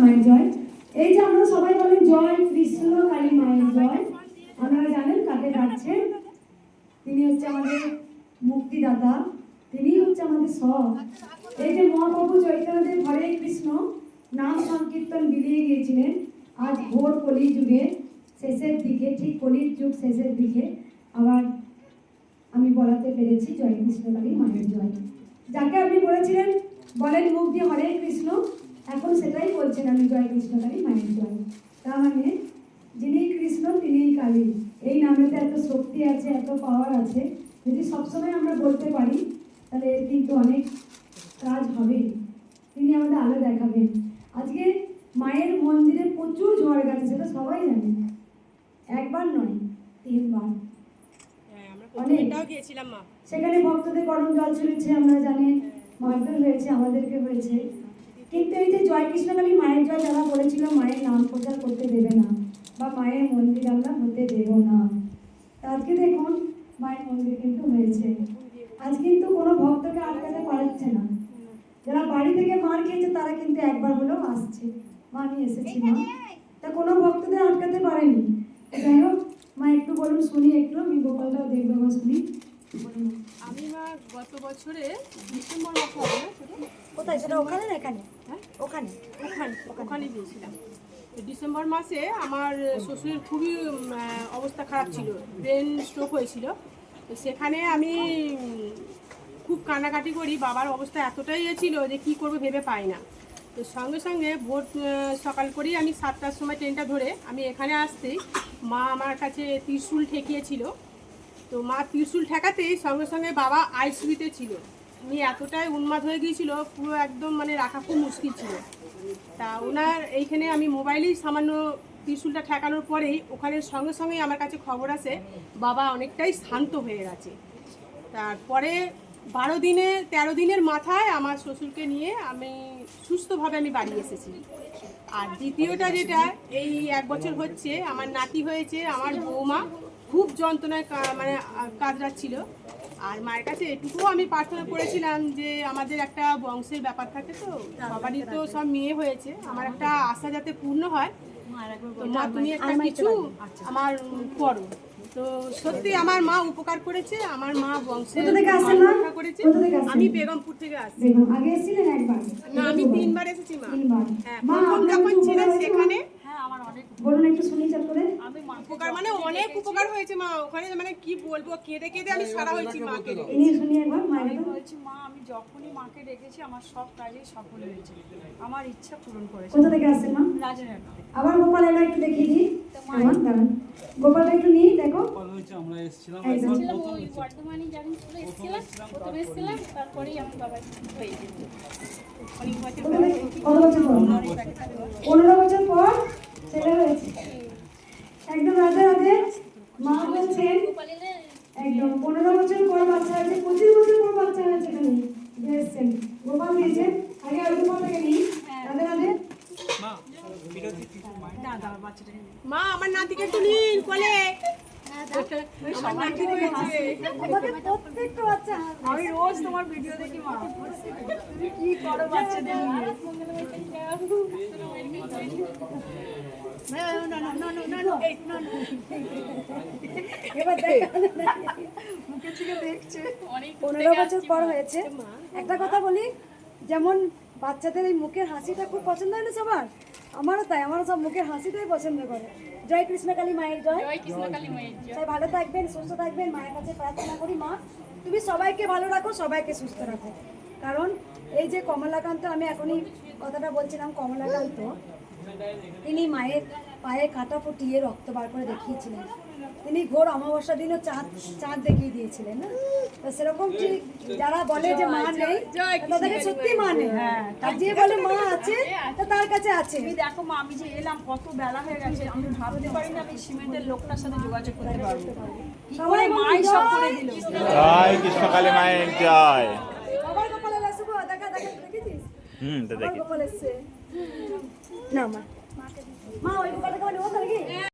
মায়ের জয়। এই যে আমরা সবাই বলেন জয় কৃষ্ণ কালী মায়ের জয়, আপনারা জানেন কাকে ডাকছে? তিনি হচ্ছে আমাদের মুক্তিদাতা, তিনি হচ্ছে আমাদের সব। এই যে মহাপ্রভু চৈতন্যদেব হরে কৃষ্ণ নাম সংকীর্তন বিলিয়ে গিয়েছিলেন, আজ ঘোর কলি যুগে শেষের দিকে, ঠিক কলির যুগ শেষের দিকে আবার আমি বলাতে পেরেছি জয় কৃষ্ণকালী মায়ের জয়। যাকে আপনি বলেছিলেন বলেন মুখ দিয়ে হরে কৃষ্ণ, এখন সেটাই বলছেন আমি জয় কৃষ্ণকালী মায়ের জয়। তার মানে যিনি কৃষ্ণ তিনিই কালী, এই নামেতে এত শক্তি আছে, এত পাওয়ার আছে। যদি সবসময় আমরা বলতে পারি তাহলে এর কিন্তু অনেক কাজ হবে, তিনি আমাদের আলো দেখাবেন। আজকে মায়ের মন্দিরে প্রচুর ঝড় গেছে, সেটা সবাই জানে, একবার নয় 3 বার। সেখানে ভক্তদের গরম জল ছড়িয়েছে, আমরা জানি, মারধর হয়েছে, আমাদেরকে হয়েছে। কিন্তু এই যে জয় কৃষ্ণকালী মায়ের জয় যারা বলেছিল মায়ের নাম প্রচার করতে দেবে না বা মায়ের মন্দির আমরা হতে দেব না, আজকে দেখুন মায়ের মন্দির কিন্তু হয়েছে। আজ কিন্তু কোনো ভক্তকে আটকাতে পারছে না। যারা বাড়ি থেকে মার খেয়েছে তারা কিন্তু একবার হলেও আসছে, মা আমি এসেছি মা, তা কোনো ভক্তদের আটকাতে পারেনি। যাই হোক মা একটু বলুন শুনি, একটু আমি গোপালটাও দেখবো মা, শুনি। আমি মা গত বছরে ডিসেম্বর মাসে হবে না সেটা, কোথায় সেটা? ওখানে না এখানে? হ্যাঁ ওখানে ওখানে গিয়েছিলাম। ডিসেম্বর মাসে আমার শ্বশুরের খুবই অবস্থা খারাপ ছিল, ব্রেন স্ট্রোক হয়েছিল। তো সেখানে আমি খুব কান্নাকাটি করি, বাবার অবস্থা এতটাই ছিল যে কী করবো ভেবে পাই না। তো সঙ্গে সঙ্গে ভোর সকাল করেই আমি 7টার সময় ট্রেনটা ধরে আমি এখানে আসতেই মা আমার কাছে ত্রিশূল ঠেকিয়েছিল। তো মা ত্রিশূল ঠেকাতেই সঙ্গে সঙ্গে বাবা আইসিইউতে ছিল। উনি এতটাই উন্মাদ হয়ে গিয়েছিল, পুরো একদম মানে রাখা খুব মুশকিল ছিল। তা ওনার এইখানে আমি মোবাইলেই সামান্য ত্রিশূলটা ঠেকানোর পরেই ওখানে সঙ্গে সঙ্গেই আমার কাছে খবর আসে বাবা অনেকটাই শান্ত হয়ে গেছে। তারপরে 13 দিনের মাথায় আমার শ্বশুরকে নিয়ে আমি সুস্থভাবে আমি বাড়ি এসেছি। আর দ্বিতীয়টা যেটা, এই 1 বছর হচ্ছে আমার নাতি হয়েছে, আমার বৌমা খুব যন্ত্রণায় মানে কাতরাচ্ছিল। আর মায়ের কাছে এটুকুও আমি প্রার্থনা করেছিলাম যে আমাদের একটা বংশের ব্যাপার থাকে, তো সবারই তো সব মেয়ে হয়েছে, আমার একটা আশা যাতে পূর্ণ হয়। তো মা তুমি একটা কিছু আমার করো। তো সত্যি আমার মা উপকার করেছে, আমার মা বংশের রক্ষা করেছে। আমি বেগমপুর থেকে আসছি। আগে এসেছিলেন একবার? না, আমি 3 বার এসেছি মা। 3 বার। হ্যাঁ, প্রথম যখন ছিলেন সেখানে আমার অনেক বলুন একটু শুনি চট করে। আমি উপকার মানে অনেক উপকার হয়েছে মা ওখানে, মানে কি বলবো, কেঁদে কেঁদে আমি সারা হয়েছি মাকে। ইনি শুনি একবার মায়ের বলছি মা আমি যখনই মাকে ডেকেছি আমার সব কাজে সফল হয়েছে, আমার ইচ্ছা পূরণ করেছে। কোথা থেকে আসছেন মা? রাজারহাট। আবার গোপাল এলা একটু দেখিয়ে দিই। দাঁড়ান গোপালটা একটু নিয়ে দেখো। আমরা এসেছিলাম বর্ধমানে যখন এসেছিলাম, প্রথমে এসেছিলাম, তারপরেই আমার বাবা হয়ে গেছে। 15 বছর পর ছেলে হয়েছে, একদম রাধে রাধে। মা বলছেন একদম 15 বছর পর বাচ্চা হয়েছে, 25 বছর পর বাচ্চা হয়েছে। এখানে এসেছেন গোপাল দিয়েছেন, আগে ওই গোপালটাকে নিই। রাধে রাধে মা, আমার নাতিকে একটু নিন কোলে। প্রত্যেকটা বাচ্চা আমি রোজ তোমার ভিডিও দেখি মা, তুমি কি করো বাচ্চাদের নিয়ে। মুখের থেকে দেখছে 15 বছর পর হয়েছে। একটা কথা বলি, যেমন বাচ্চাদের এই মুখের হাসিটা খুব পছন্দ হয় না সবার, আমারও তাই, আমারও সব মুখের হাসিটাই পছন্দ করে। জয় কৃষ্ণকালী মায়ের জয়। জয় কৃষ্ণকালী মায়ের জয়। সবাই ভালো থাকবেন, সুস্থ থাকবেন, মায়ের কাছে প্রার্থনা করি মা তুমি সবাইকে ভালো রাখো, সবাইকে সুস্থ রাখো। কারণ এই যে কমলাকান্ত, আমি এখনই কথাটা বলছিলাম, কমলাকান্ত তিনি মায়ের পায়ে কাঁটা ফুটিয়ে রক্ত বার করে দেখিয়েছিলেন। তিনি ঘোর অমাবস্যা দিনও চাঁদ দেখিয়ে দিয়েছিলেন না। তো সেরকম ঠিক যারা বলে যে মা নেই তাদেরকে সত্যি মা নেই, আর যে বলে মা আছে তার কাছে আছে। তুমি দেখো মা, আমি যে এলাম কত বেলা হয়ে গেছে, আমি ভাবতে পারি না আমি সিমেন্টের লোকটার সাথে যোগাযোগ করতে পারবো। সবাই মাই সব করে দিল। জয় কৃষ্ণকালী মায়ের জয়। সবার কপালে লাসুবো দেখা দেখা দেখেছিস? তো দেখি কপালে এসছে না মা, মা ওই কপালে ও নাকি